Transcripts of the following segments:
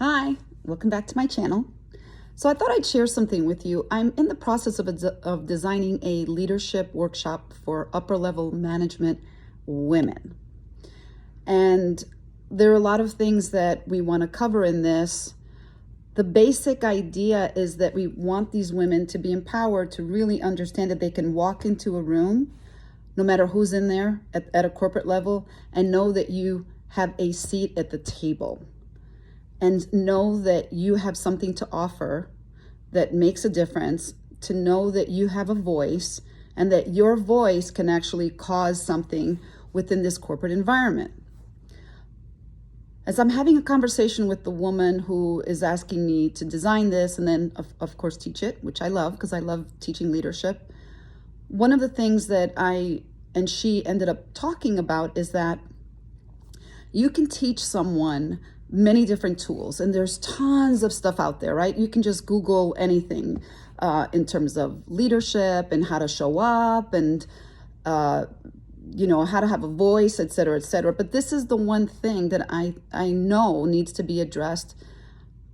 Hi, welcome back to my channel. So I thought I'd share something with you. I'm in the process of designing a leadership workshop for upper level management women. And there are a lot of things that we want to cover in this. The basic idea is that we want these women to be empowered to really understand that they can walk into a room, no matter who's in there at a corporate level, and know that you have a seat at the table. And know that you have something to offer that makes a difference, to know that you have a voice and that your voice can actually cause something within this corporate environment. As I'm having a conversation with the woman who is asking me to design this and then of course teach it, which I love because I love teaching leadership, one of the things that I and she ended up talking about is that you can teach someone many different tools, and there's tons of stuff out there, right? You can just Google anything in terms of leadership and how to show up and how to have a voice, et cetera, et cetera. But this is the one thing that I know needs to be addressed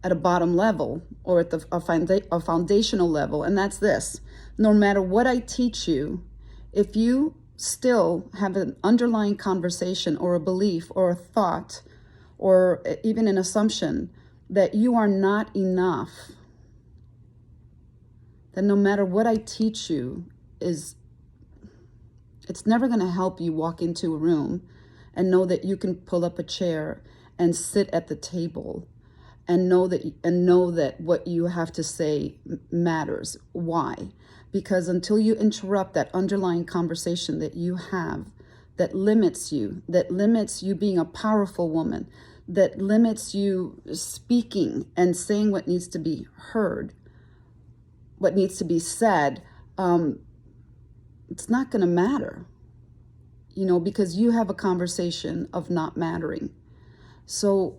at a bottom level or at a foundational level, and that's this. No matter what I teach you, if you still have an underlying conversation or a belief or a thought or even an assumption that you are not enough, then no matter what I teach you, it's never going to help you walk into a room and know that you can pull up a chair and sit at the table and know that what you have to say matters. Why? Because until you interrupt that underlying conversation that you have, that limits you being a powerful woman, that limits you speaking and saying what needs to be heard, what needs to be said, it's not going to matter, because you have a conversation of not mattering. So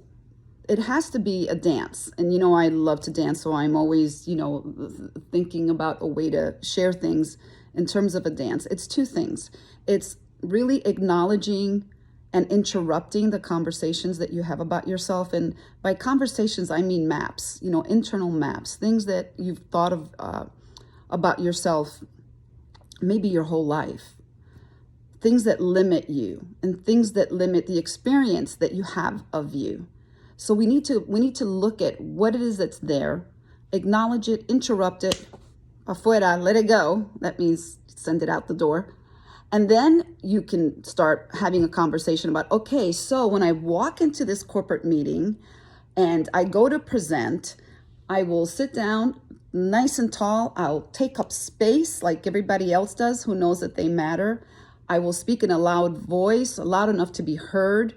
it has to be a dance. And, I love to dance, so I'm always, thinking about a way to share things in terms of a dance. It's two things. It's really acknowledging and interrupting the conversations that you have about yourself. And by conversations, I mean maps, internal maps, things that you've thought of about yourself, maybe your whole life, things that limit you and things that limit the experience that you have of you. So we need to look at what it is that's there, acknowledge it, interrupt it, afuera, let it go. That means send it out the door. And then you can start having a conversation about, okay, so when I walk into this corporate meeting and I go to present, I will sit down nice and tall. I'll take up space like everybody else does who knows that they matter. I will speak in a loud voice, loud enough to be heard.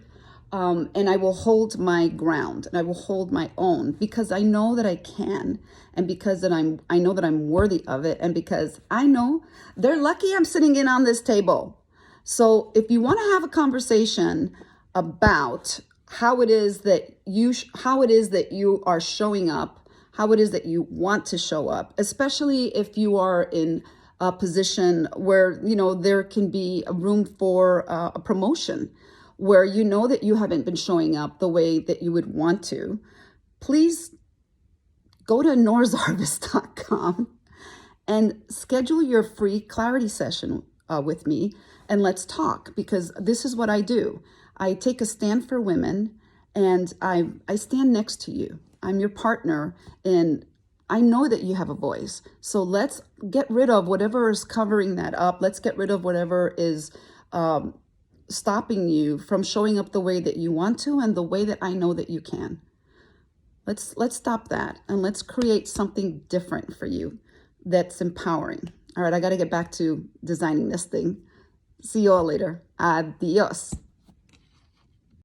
And I will hold my ground and I will hold my own because I know that I can, and because I know that I'm worthy of it, and because I know they're lucky I'm sitting in on this table. So if you want to have a conversation about how it is that you are showing up, how it is that you want to show up, especially if you are in a position where there can be a room for a promotion, where you know that you haven't been showing up the way that you would want to, please go to norsharvest.com and schedule your free clarity session with me, and let's talk, because this is what I do. I take a stand for women, and I stand next to you. I'm your partner, and I know that you have a voice. So let's get rid of whatever is covering that up. Let's get rid of whatever is stopping you from showing up the way that you want to and the way that I know that you can. Let's stop that and let's create something different for you that's empowering. All right, I got to get back to designing this thing. See you all later. Adios.